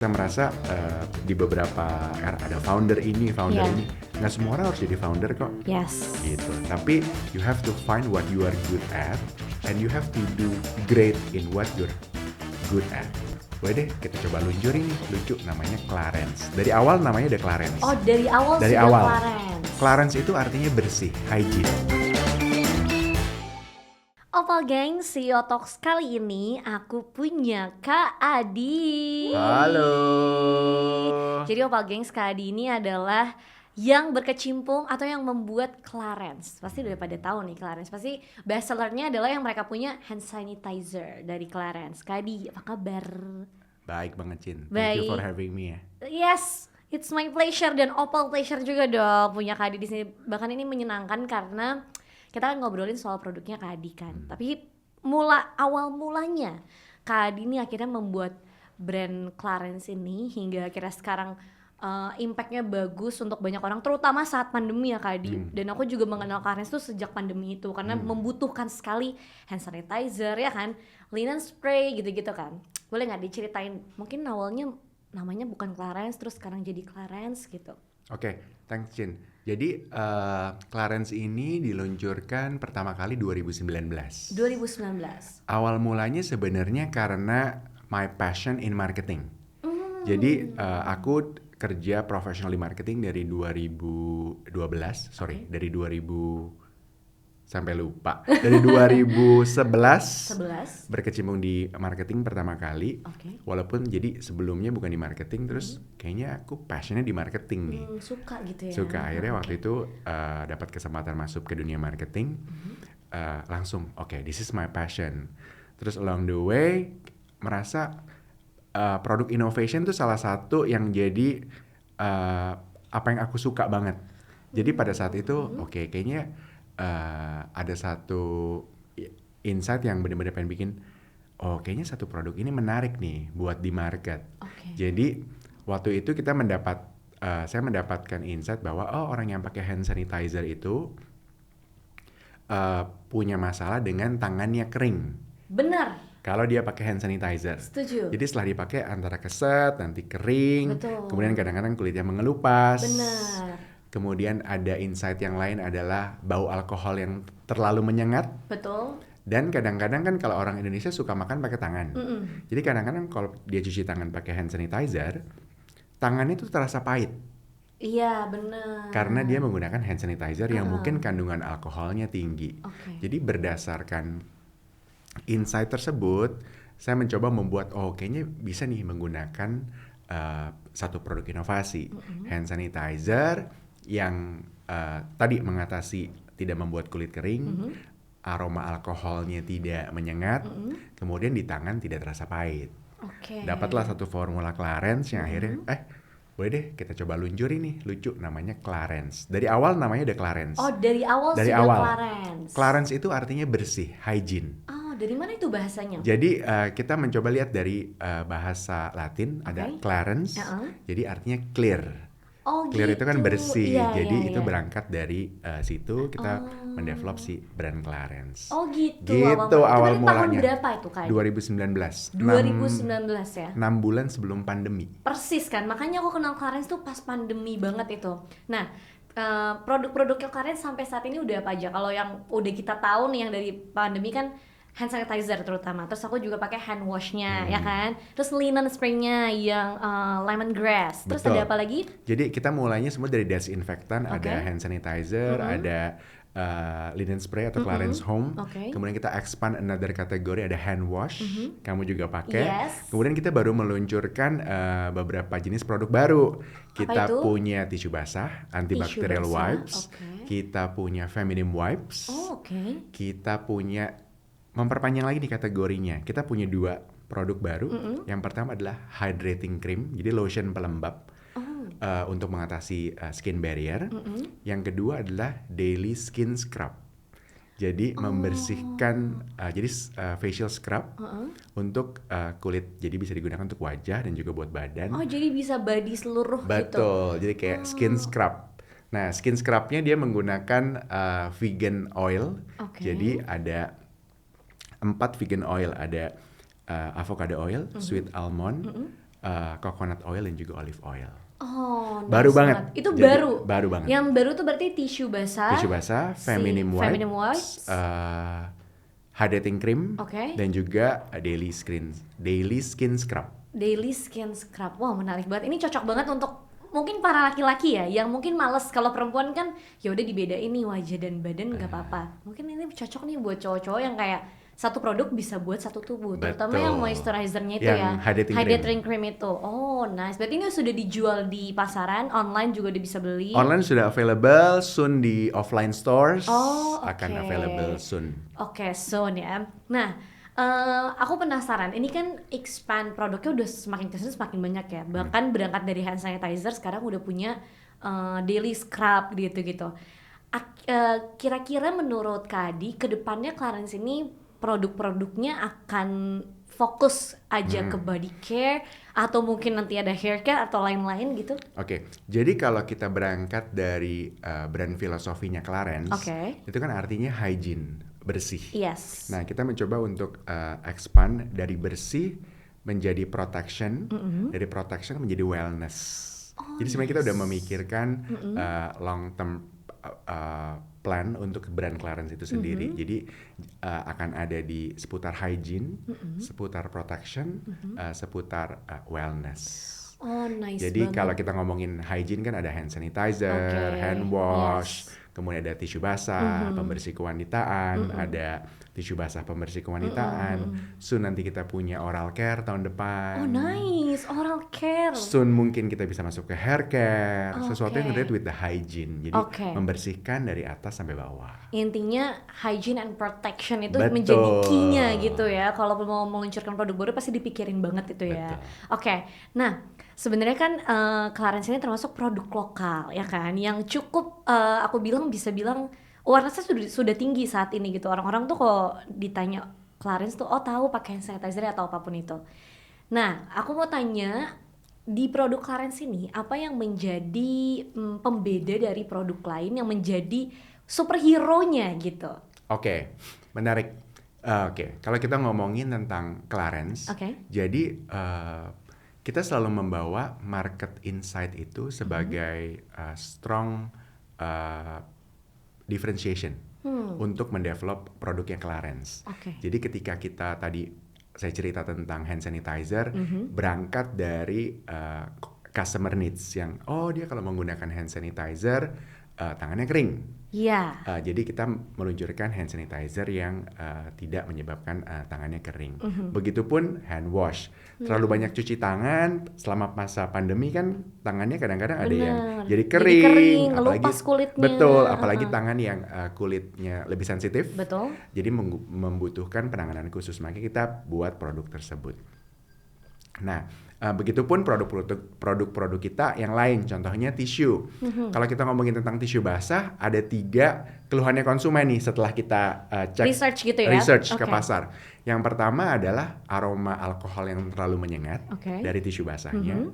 Saya merasa di beberapa era ada founder ini, founder Iya. ini. Nggak semua orang harus jadi founder kok. Yes. Gitu. Tapi you have to find what you are good at and you have to do great in what you're good at. Boleh deh kita coba luncur ini, lucu namanya Clarence. Dari awal namanya udah Clarence. Oh, dari awal Dari sudah awal. Clarence. Clarence itu artinya bersih, hygiene. Opal Gang, CEO Talks kali ini aku punya Kak Adi. Halo. Jadi Opal Gang, Kak Adi ini adalah yang berkecimpung atau yang membuat Clarence. Pasti udah pada tahu nih Clarence. Pasti bestsellernya adalah yang mereka punya hand sanitizer dari Clarence. Kak Adi, apa kabar? Baik banget, Cin. Thank Baik. you for having me ya. Yes, it's my pleasure dan Opal pleasure juga dong punya Kak Adi di sini. Bahkan ini menyenangkan karena kita kan ngobrolin soal produknya Kak Adi kan. Tapi awal mulanya Kak Adi ini akhirnya membuat brand Clarence ini hingga akhirnya sekarang impactnya bagus untuk banyak orang, terutama saat pandemi ya Kak Adi. Dan aku juga mengenal Clarence tuh sejak pandemi itu karena membutuhkan sekali hand sanitizer ya kan, linen spray gitu-gitu kan. Boleh nggak diceritain mungkin awalnya namanya bukan Clarence terus sekarang jadi Clarence gitu? Oke, thanks Cin. Jadi Clarence ini diluncurkan pertama kali 2019. 2019. Awal mulanya sebenarnya karena my passion in marketing. Jadi aku kerja profesional di marketing dari 2012, dari 2000 sampai lupa. Dari 2011 berkecimpung di marketing pertama kali. Walaupun jadi sebelumnya bukan di marketing, terus kayaknya aku passionnya di marketing nih. Suka gitu ya. Suka, akhirnya waktu itu dapat kesempatan masuk ke dunia marketing. Langsung this is my passion. Terus along the way merasa produk innovation tuh salah satu yang jadi apa yang aku suka banget. Jadi pada saat itu kayaknya ada satu insight yang benar-benar pengen bikin, kayaknya satu produk ini menarik nih buat di market. Jadi waktu itu saya mendapatkan insight bahwa orang yang pakai hand sanitizer itu punya masalah dengan tangannya kering. Benar. Kalau dia pakai hand sanitizer. Setuju. Jadi setelah dipakai antara keset, nanti kering. Betul. Kemudian kadang-kadang kulitnya mengelupas. Benar. Kemudian ada insight yang lain adalah bau alkohol yang terlalu menyengat. Betul. Dan kadang-kadang kan kalau orang Indonesia suka makan pakai tangan. Jadi kadang-kadang kalau dia cuci tangan pakai hand sanitizer, tangannya tuh terasa pahit. Iya, benar. Karena dia menggunakan hand sanitizer yang mungkin kandungan alkoholnya tinggi. Jadi berdasarkan insight tersebut, saya mencoba membuat kayaknya bisa nih menggunakan satu produk inovasi, hand sanitizer yang tadi mengatasi tidak membuat kulit kering, aroma alkoholnya tidak menyengat, kemudian di tangan tidak terasa pahit. Dapatlah satu formula Clarence yang akhirnya boleh deh kita coba luncur ini, lucu namanya Clarence. Dari awal namanya udah Clarence. Oh, dari awal Dari sudah awal. Clarence. Clarence itu artinya bersih, hygiene. Oh, dari mana itu bahasanya? Jadi kita mencoba lihat dari bahasa Latin ada Clarence, jadi artinya clear. Oh, Clear gitu. itu kan bersih, Iya, jadi iya, itu iya. berangkat dari situ kita mendevelop si brand Clarence. Oh, gitu. Gitu awal itu tahun mulanya. berapa itu Kak? 2019. 2019 ya. 6 bulan sebelum pandemi. Persis kan, makanya aku kenal Clarence tuh pas pandemi banget itu. Nah, produk-produknya Clarence sampai saat ini udah apa aja? Kalau yang udah kita tahu nih yang dari pandemi kan hand sanitizer terutama. Terus aku juga pakai hand washnya ya kan. Terus linen spraynya yang lemongrass. Terus Betul. ada apa lagi? Jadi kita mulainya semua dari desinfektan, ada hand sanitizer, ada linen spray atau Clarence Home. Kemudian kita expand another kategori, ada hand wash. Kamu juga pakai. Yes. Kemudian kita baru meluncurkan beberapa jenis produk baru. Kita itu? punya tisu basah, antibacterial Tisu basah, wipes. Kita punya feminine wipes. Oh, Kita punya memperpanjang lagi di kategorinya. Kita punya 2 produk baru. Yang pertama adalah hydrating cream, jadi lotion pelembab untuk mengatasi skin barrier. Yang kedua adalah daily skin scrub. Jadi membersihkan, jadi facial scrub untuk kulit. Jadi bisa digunakan untuk wajah dan juga buat badan. Oh, jadi bisa body seluruh gitu. Betul, jadi kayak skin scrub. Nah, skin scrubnya dia menggunakan vegan oil. Jadi ada 4 vegan oil, ada avocado oil, sweet almond, coconut oil dan juga olive oil. Oh, nice Baru banget. Itu Jadi, baru. baru banget. Yang baru tuh berarti tisu basah. Tisu basah, feminine wipes, hydrating cream, dan juga daily skin scrub. Daily skin scrub. Wow, menarik banget. Ini cocok banget untuk mungkin para laki-laki ya, yang mungkin males. Kalau perempuan kan ya udah dibedain nih wajah dan badan nggak apa-apa. Mungkin ini cocok nih buat cowok-cowok yang kayak satu produk bisa buat satu tubuh. Terutama yang moisturizer-nya itu yang ya, hydrating cream itu. Oh, nice. Berarti ini sudah dijual di pasaran, online juga udah bisa beli. Online sudah available, soon di offline stores akan Okay. available soon. Oke, soon ya. Nah, aku penasaran, ini kan expand produknya udah semakin kesini semakin banyak ya. Bahkan berangkat dari hand sanitizer sekarang udah punya daily scrub gitu-gitu. Kira-kira menurut Kak Adi, kedepannya Clarins ini produk-produknya akan fokus aja ke body care atau mungkin nanti ada hair care atau lain-lain gitu? Oke, jadi kalau kita berangkat dari brand filosofinya Clarins, itu kan artinya hygiene, bersih. Yes. Nah, kita mencoba untuk expand dari bersih menjadi protection, dari protection menjadi wellness. Jadi sebenarnya kita udah memikirkan long term plan untuk brand Clarins itu sendiri. Jadi akan ada di seputar hygiene, seputar protection, seputar wellness. Oh, nice. Jadi banget. kalau kita ngomongin hygiene kan ada hand sanitizer, hand wash, kemudian ada tisu basah, pembersih kewanitaan, ada tisu basah pembersih kewanitaan. Soon nanti kita punya oral care tahun depan. Oh, nice, oral care. Soon mungkin kita bisa masuk ke hair care, sesuatu yang relate with the hygiene. Jadi membersihkan dari atas sampai bawah. Intinya hygiene and protection itu Betul. menjadi key-nya gitu ya. Kalau mau meluncurkan produk baru pasti dipikirin banget itu ya. Oke. Nah, sebenarnya kan Clarins ini termasuk produk lokal ya kan, yang cukup aku bisa bilang awareness-nya sudah tinggi saat ini gitu. Orang-orang tuh kalau ditanya Clarins tuh tahu pakai hand sanitizer atau apapun itu. Nah, aku mau tanya, di produk Clarins ini apa yang menjadi pembeda dari produk lain yang menjadi superhero-nya gitu? Oke, menarik. Oke, kalau kita ngomongin tentang Clarins, jadi kita selalu membawa market insight itu sebagai strong differentiation untuk mendevelop produknya Clarins. Jadi ketika kita tadi saya cerita tentang hand sanitizer, berangkat dari customer needs yang dia kalau menggunakan hand sanitizer tangannya kering. Iya. Jadi kita meluncurkan hand sanitizer yang tidak menyebabkan tangannya kering. Begitupun hand wash. Terlalu banyak cuci tangan selama masa pandemi kan tangannya kadang-kadang ada yang jadi kering, ngelupas kulitnya. Betul, apalagi tangan yang kulitnya lebih sensitif. Betul. Jadi membutuhkan penanganan khusus, makanya kita buat produk tersebut. Nah, begitupun produk-produk kita yang lain, contohnya tisu. Kalau kita ngomongin tentang tisu basah, ada 3 keluhannya konsumen nih setelah kita cek research ke pasar. Yang pertama adalah aroma alkohol yang terlalu menyengat dari tisu basahnya.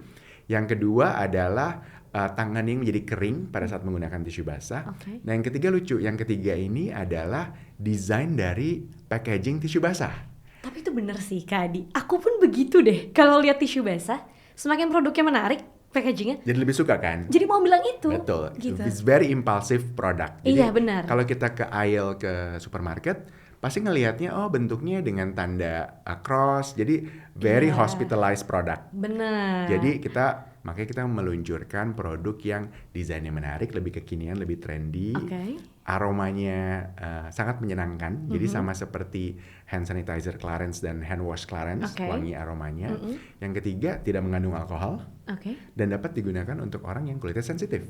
Yang kedua adalah tangan yang menjadi kering pada saat menggunakan tisu basah. Nah, yang ketiga lucu, yang ketiga ini adalah desain dari packaging tisu basah. Tapi itu bener sih Kak Adi, aku pun begitu deh kalau lihat tisu basah, semakin produknya menarik, packagingnya jadi lebih suka kan? Jadi mau bilang itu. Betul, gitu. It's very impulsive product. Jadi iya benar. Kalau kita ke aisle ke supermarket, pasti ngelihatnya bentuknya dengan tanda cross, jadi very hospitalized product. Benar. Jadi makanya kita meluncurkan produk yang desainnya menarik, lebih kekinian, lebih trendy. Aromanya sangat menyenangkan. Jadi sama seperti hand sanitizer Clarins dan hand wash Clarins, wangi aromanya. Yang ketiga, tidak mengandung alkohol. Dan dapat digunakan untuk orang yang kulitnya sensitif.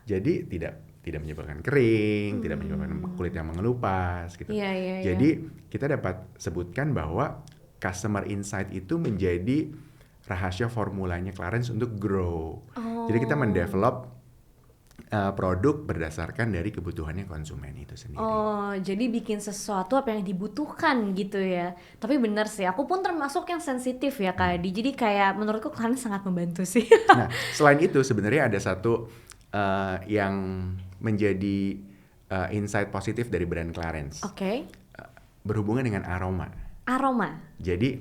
Jadi tidak menyebabkan kering, tidak menyebabkan kulit yang mengelupas gitu. Jadi kita dapat sebutkan bahwa customer insight itu menjadi rahasia formulanya Clarins untuk grow. Jadi kita mendevelop produk berdasarkan dari kebutuhannya konsumen itu sendiri. Jadi bikin sesuatu apa yang dibutuhkan gitu ya. Tapi benar sih, aku pun termasuk yang sensitif ya Kak Adi. Jadi kayak menurutku Clarins sangat membantu sih. Nah, selain itu sebenarnya ada satu yang menjadi insight positif dari brand Clarins. Berhubungan dengan aroma. Aroma. Jadi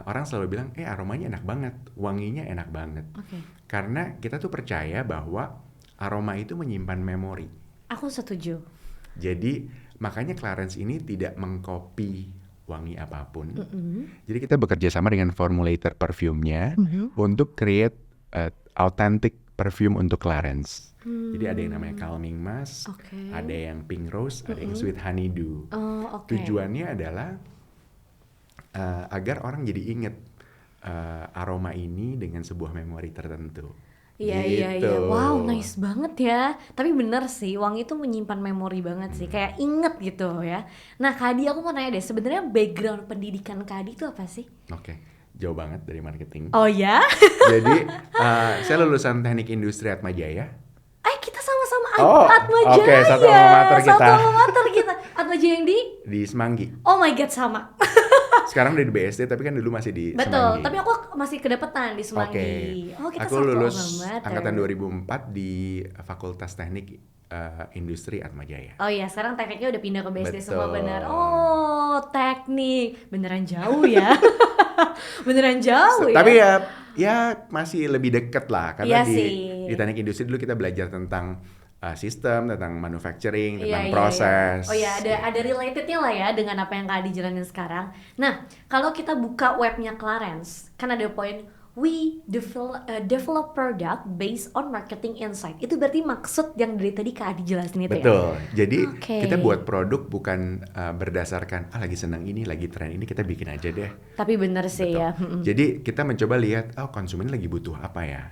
orang selalu bilang, aromanya enak banget, wanginya enak banget. Oke. Karena kita tuh percaya bahwa aroma itu menyimpan memori. Aku setuju. Jadi makanya Clarence ini tidak mengcopy wangi apapun. Jadi kita bekerja sama dengan formulator perfumenya untuk create authentic perfume untuk Clarence. Jadi ada yang namanya calming musk, Oke. ada yang pink rose, ada yang sweet honeydew. Oh, oke. Tujuannya adalah agar orang jadi inget aroma ini dengan sebuah memori tertentu. Iya, Gitu. iya. Wow, nice banget ya. Tapi bener sih, wangi itu menyimpan memori banget sih. Kayak inget gitu ya. Nah, Kak Adi, aku mau nanya deh, sebenarnya background pendidikan Kak Adi itu apa sih? Oke, jauh banget dari marketing. Oh ya? Jadi saya lulusan teknik industri Atmajaya. Kita sama-sama Oh, Atmajaya. oke, satu alma mater kita. Satu alma mater kita. Atmajaya yang Di Semanggi. Oh my god, sama. Sekarang udah di BSD, tapi kan dulu masih di Betul, Semanggi. tapi aku masih kedapetan di Semanggi. Oh, kita Aku satu lulus alma mater. angkatan 2004 di Fakultas Teknik Industri Atmajaya. Oh iya, sekarang tekniknya udah pindah ke BSD semua, Betul. benar. Oh, teknik. Beneran jauh ya. Beneran jauh ya. Tapi ya masih lebih deket lah, karena Iya sih. di teknik industri dulu kita belajar tentang sistem, tentang manufacturing, tentang Iya. proses. Oh iya, ada relatednya lah ya dengan apa yang Kak Adi jalanin sekarang. Nah, kalau kita buka webnya Clarence, kan ada poin we develop product based on marketing insight. Itu berarti maksud yang dari tadi Kak Adi jelasin itu ya? Betul. Jadi Oke. kita buat produk bukan berdasarkan lagi senang ini, lagi tren ini, kita bikin aja deh. Tapi bener sih Betul. ya. Jadi kita mencoba lihat, konsumen lagi butuh apa ya.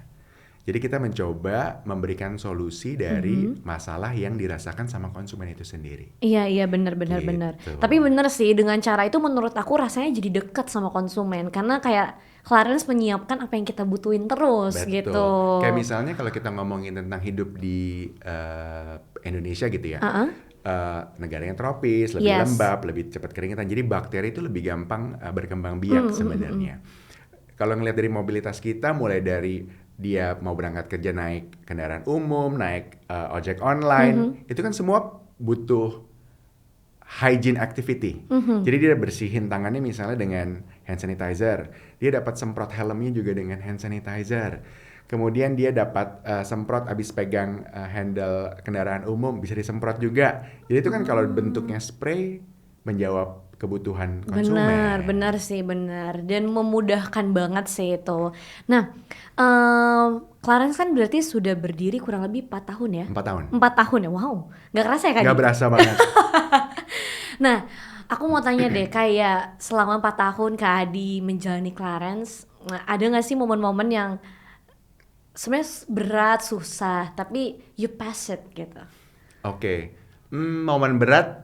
Jadi kita mencoba memberikan solusi dari masalah yang dirasakan sama konsumen itu sendiri. Iya benar. Gitu. Tapi bener sih, dengan cara itu menurut aku rasanya jadi deket sama konsumen, karena kayak Clarence menyiapkan apa yang kita butuhin terus. Betul. Gitu. Kayak misalnya kalau kita ngomongin tentang hidup di Indonesia gitu ya. Negara yang tropis, lebih Yes. lembab, lebih cepat keringetan. Jadi bakteri itu lebih gampang berkembang biak sebenarnya. Kalau ngelihat dari mobilitas kita, mulai dari dia mau berangkat kerja naik kendaraan umum, naik ojek online, itu kan semua butuh hygiene activity. Jadi dia bersihin tangannya misalnya dengan hand sanitizer, dia dapat semprot helmnya juga dengan hand sanitizer. Kemudian dia dapat semprot abis pegang handle kendaraan umum, bisa disemprot juga. Jadi itu kan kalau bentuknya spray menjawab kebutuhan konsumen. Benar sih, benar. Dan memudahkan banget sih itu. Nah, Clarence kan berarti sudah berdiri kurang lebih 4 tahun ya? 4 tahun. 4 tahun ya, wow. Gak kerasa ya Kak? Nggak berasa banget. Nah, aku mau tanya deh, kayak selama 4 tahun Kak Adi menjalani Clarence, ada gak sih momen-momen yang sebenarnya berat, susah, tapi you pass it gitu? Oke. Momen berat,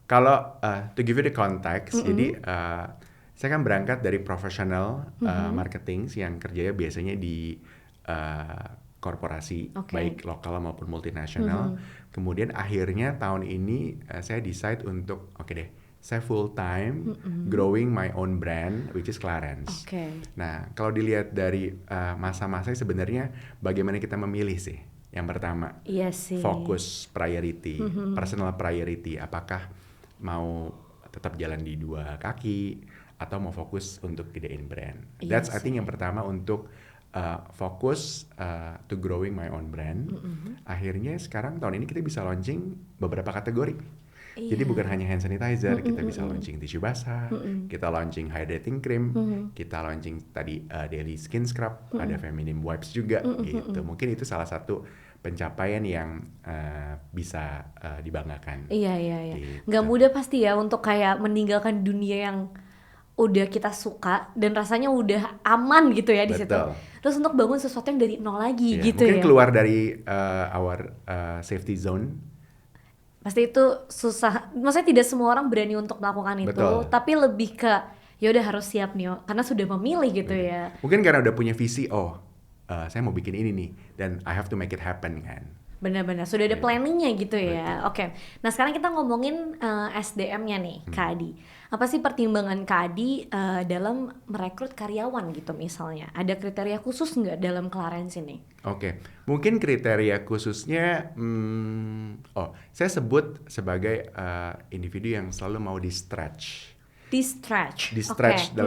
kalau to give you the context, jadi saya kan berangkat dari profesional marketing yang kerjanya biasanya di korporasi, baik lokal maupun multinasional. Kemudian akhirnya tahun ini saya decide untuk saya full time growing my own brand, which is Clarence. Nah, kalau dilihat dari masa-masa sebenarnya bagaimana kita memilih sih. Yang pertama, iya sih. fokus priority, personal priority. Apakah mau tetap jalan di 2 kaki atau mau fokus untuk gedein brand? That's I think yang pertama untuk fokus to growing my own brand. Akhirnya sekarang tahun ini kita bisa launching beberapa kategori. Jadi bukan hanya hand sanitizer, kita bisa launching tisu basah, kita launching hydrating cream, kita launching tadi daily skin scrub, ada feminine wipes juga gitu. Mungkin itu salah satu pencapaian yang bisa dibanggakan. Iya. Gitu. Nggak mudah pasti ya untuk kayak meninggalkan dunia yang udah kita suka dan rasanya udah aman gitu ya di situ. Terus untuk bangun sesuatu yang dari nol lagi gitu mungkin ya. keluar dari our safety zone. Pasti itu susah. Maksudnya tidak semua orang berani untuk melakukan itu, tapi lebih ke ya udah harus siap nih, karena sudah memilih gitu ya. Mungkin karena udah punya visi, saya mau bikin ini nih, dan I have to make it happen kan. Benar-benar sudah ada Gitu. planningnya gitu ya. Oke. Nah sekarang kita ngomongin SDM-nya nih, Kak Adi. Apa sih pertimbangan Kak Adi dalam merekrut karyawan gitu misalnya? Ada kriteria khusus nggak dalam Clarence ini? Oke, mungkin kriteria khususnya, saya sebut sebagai individu yang selalu mau di-stretch. Di-stretch. Di-stretch Oke.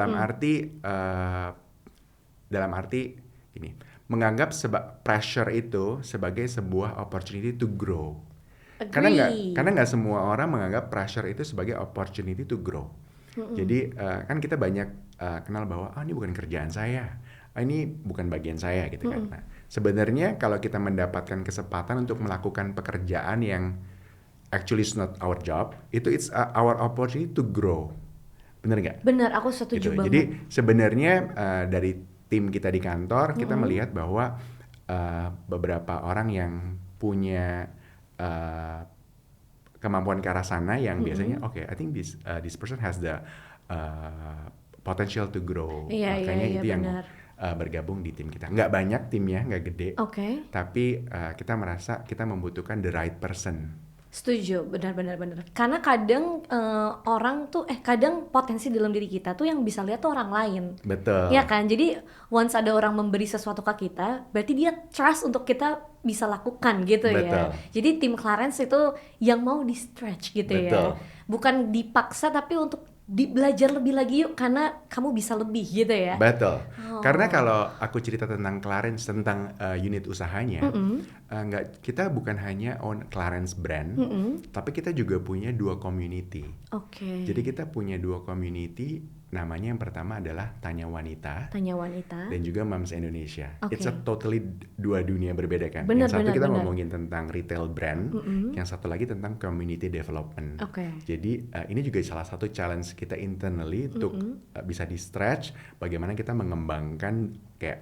dalam arti ini, menganggap pressure itu sebagai sebuah opportunity to grow. Agree. Karena nggak semua orang menganggap pressure itu sebagai opportunity to grow. Jadi kan kita banyak kenal bahwa ini bukan kerjaan saya, ini bukan bagian saya gitu kan. Nah, sebenarnya kalau kita mendapatkan kesempatan untuk melakukan pekerjaan yang actually is not our job, itu it's our opportunity to grow. Bener nggak? Benar, aku setuju Gitu. banget. Jadi sebenarnya dari tim kita di kantor kita melihat bahwa beberapa orang yang punya kemampuan ke arah sana yang biasanya I think this person has the potential to grow. Iya, Makanya iya, itu yang benar. bergabung di tim kita. Nggak banyak timnya, nggak gede. Oke. Tapi kita merasa kita membutuhkan the right person. Setuju, benar. Karena kadang orang tuh, kadang potensi dalam diri kita tuh yang bisa lihat tuh orang lain. Betul. Iya kan, jadi once ada orang memberi sesuatu ke kita, berarti dia trust untuk kita bisa lakukan gitu ya. Betul. Jadi tim Clarence itu yang mau di stretch gitu Betul. ya, bukan dipaksa tapi untuk belajar lebih lagi yuk karena kamu bisa lebih gitu ya. Betul. Karena kalau aku cerita tentang Clarence, tentang unit usahanya, kita bukan hanya own Clarence brand, tapi kita juga punya dua community. Oke. Jadi kita punya dua community, namanya yang pertama adalah Tanya Wanita Tanya Wanita. dan juga Moms Indonesia. Oke. It's a totally dua dunia berbeda kan. Benar, Yang satu kita benar. ngomongin tentang retail brand, yang satu lagi tentang community development. Oke. Jadi ini juga salah satu challenge kita internally untuk bisa di stretch bagaimana kita mengembangkan kayak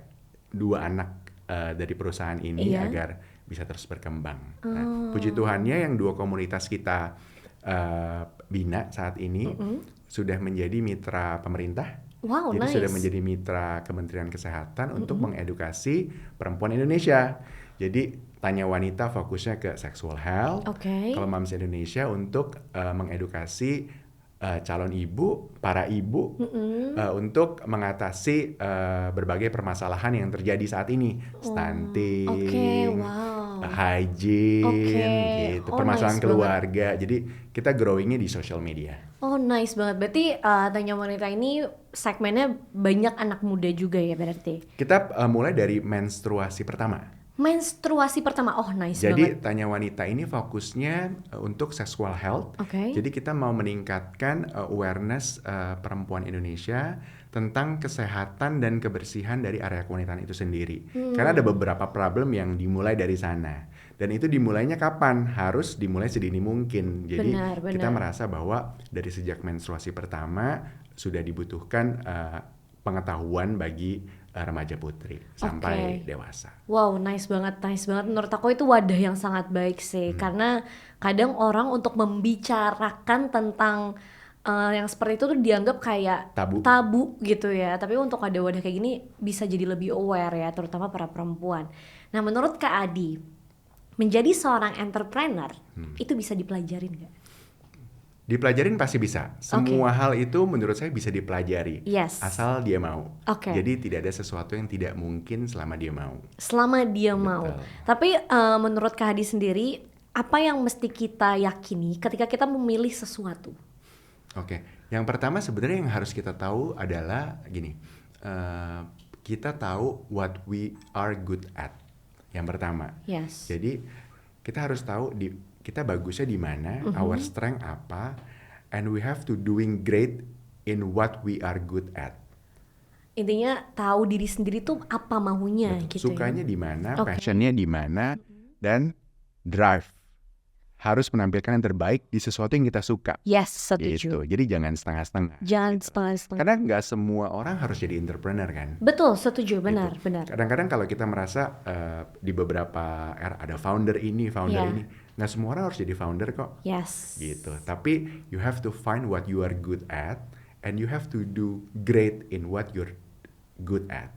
dua anak dari perusahaan ini Iya. agar bisa terus berkembang. Nah, puji Tuhannya yang dua komunitas kita bina saat ini sudah menjadi mitra pemerintah. Wow, Jadi nice. sudah menjadi mitra Kementerian Kesehatan untuk mengedukasi perempuan Indonesia. Jadi Tanya Wanita fokusnya ke sexual health. Oke. Kalau Moms Indonesia untuk mengedukasi calon ibu, para ibu untuk mengatasi berbagai permasalahan yang terjadi saat ini, stunting, Oke, wow. hygiene, Oke. gitu, Oh, permasalahan nice keluarga. Jadi kita growingnya di social media. Oh nice banget, berarti Tanya Wanita ini segmennya banyak anak muda juga ya berarti. Kita mulai dari menstruasi pertama. Menstruasi pertama, oh nice Jadi banget. Tanya Wanita ini fokusnya untuk sexual health. Oke. Jadi kita mau meningkatkan awareness perempuan Indonesia tentang kesehatan dan kebersihan dari area kewanitaan itu sendiri. Karena ada beberapa problem yang dimulai dari sana. Dan itu dimulainya kapan? Harus dimulai sedini mungkin. Jadi Benar. kita merasa bahwa dari sejak menstruasi pertama sudah dibutuhkan pengetahuan bagi remaja putri sampai dewasa. Wow, nice banget. Menurut aku itu wadah yang sangat baik sih, karena kadang orang untuk membicarakan tentang yang seperti itu tuh dianggap kayak tabu gitu ya. Tapi untuk ada wadah kayak gini bisa jadi lebih aware ya, terutama para perempuan. Nah, menurut Kak Adi, menjadi seorang entrepreneur itu bisa dipelajarin nggak? Dipelajarin pasti bisa. Semua hal itu menurut saya bisa dipelajari. Yes. Asal dia mau. Oke. Jadi tidak ada sesuatu yang tidak mungkin selama dia mau. Selama dia mau. Tapi menurut Kak Adi sendiri, apa yang mesti kita yakini ketika kita memilih sesuatu? Oke. Yang pertama sebenarnya yang harus kita tahu adalah gini. Kita tahu what we are good at. Yang pertama. Yes. Jadi kita harus tahu kita bagusnya di mana, our strength apa, and we have to doing great in what we are good at. Intinya tahu diri sendiri tuh apa maunya. Gitu Sukanya ya? di mana, passionnya di mana, dan drive. Harus menampilkan yang terbaik di sesuatu yang kita suka. Yes, setuju. Gitu. Jadi jangan setengah-setengah. Jangan setengah-setengah. Karena nggak semua orang harus jadi entrepreneur kan. Betul, setuju, benar. Kadang-kadang kalau kita merasa di beberapa era ada founder ini, ini, nggak semua orang harus jadi founder kok. Yes. Gitu. Tapi you have to find what you are good at, and you have to do great in what you're good at.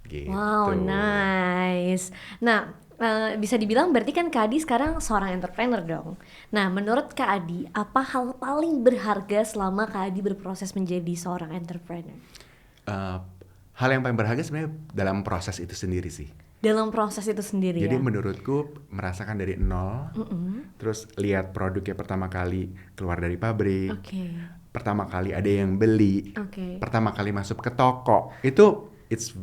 Gitu. Wow, nice. Nah, bisa dibilang berarti kan Kak Adi sekarang seorang entrepreneur dong. Nah, menurut Kak Adi, apa hal paling berharga selama Kak Adi berproses menjadi seorang entrepreneur? Hal yang paling berharga sebenarnya dalam proses itu sendiri sih. Dalam proses itu sendiri Jadi ya? menurutku merasakan dari nol, terus lihat produknya pertama kali keluar dari pabrik, Oke. pertama kali ada yang beli, Oke. pertama kali masuk ke toko, itu it's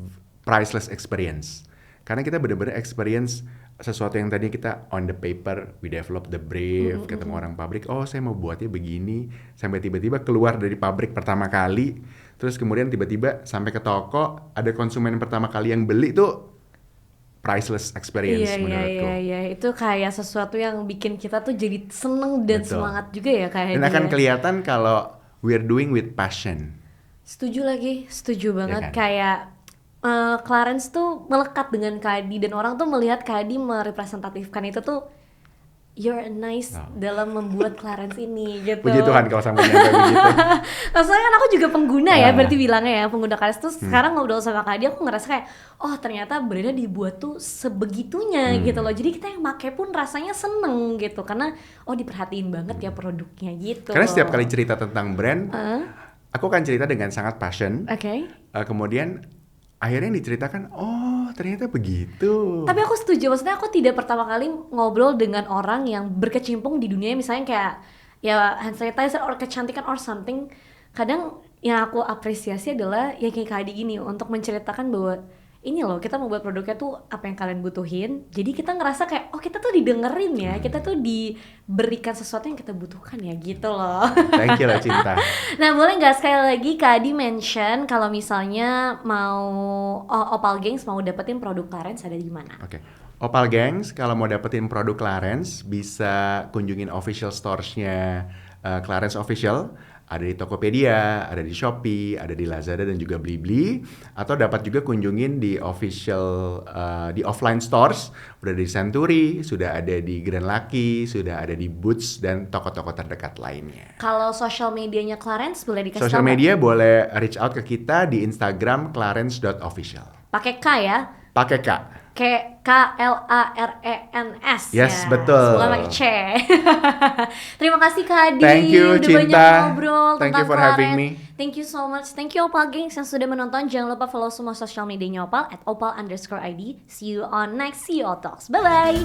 priceless experience. Karena kita benar-benar experience sesuatu yang tadi kita on the paper, we develop the brief, ketemu orang pabrik, oh saya mau buatnya begini, sampai tiba-tiba keluar dari pabrik pertama kali, terus kemudian tiba-tiba sampai ke toko, ada konsumen pertama kali yang beli tuh priceless experience menurutku. Iya, itu kayak sesuatu yang bikin kita tuh jadi seneng dan Betul. semangat juga ya kayak Dan akan kelihatan kalau we're doing with passion. Setuju banget kan? kayak Clarence tuh melekat dengan Kak Adi dan orang tuh melihat Kak Adi merepresentatifkan itu tuh you're nice dalam membuat Clarence ini gitu. Puji Tuhan kalau sampai nyampe begitu. Soalnya kan aku juga pengguna ya, Ah. berarti bilangnya ya pengguna Clarence tuh sekarang ngobrol sama Kak Adi aku ngerasa kayak oh ternyata brandnya dibuat tuh sebegitunya gitu loh. Jadi kita yang make pun rasanya seneng gitu karena oh diperhatiin banget ya produknya gitu. Karena setiap kali cerita tentang brand, aku akan cerita dengan sangat passion. Oke. Kemudian akhirnya yang diceritakan, oh ternyata begitu. Tapi aku setuju, maksudnya aku tidak pertama kali ngobrol dengan orang yang berkecimpung di dunia misalnya kayak ya hand sanitizer or kecantikan or something. Kadang yang aku apresiasi adalah ya kayak Kak Adi gini untuk menceritakan bahwa ini loh kita membuat produknya tuh apa yang kalian butuhin. Jadi kita ngerasa kayak oh kita tuh didengerin ya, kita tuh diberikan sesuatu yang kita butuhkan ya gitu loh. Thank you lah cinta. Nah boleh nggak sekali lagi Kak Adi mention kalau misalnya mau Opal Gangs mau dapetin produk Clarence ada di mana? Oke. Opal Gangs kalau mau dapetin produk Clarence bisa kunjungin official stores-nya Clarence Official. Ada di Tokopedia, ada di Shopee, ada di Lazada dan juga Blibli. Atau dapat juga kunjungin di official, di offline stores. Udah di Century, sudah ada di Grand Lucky, sudah ada di Boots dan toko-toko terdekat lainnya. Kalau social medianya Clarence boleh dikasih Social tahu media boleh reach out ke kita di Instagram clarence.official. pakai K ya, Pakai K. kayak Clarens Yes, ya. betul. Bukan pakai C. Terima kasih Kak Adi. Thank you, udah Cinta. banyak ngobrol Thank tentang you for having Clarence. Thank you so much. Thank you Opal Gangs yang sudah menonton. Jangan lupa follow semua social medianya Opal @opal_id. See you on next CEO Talks. Bye bye.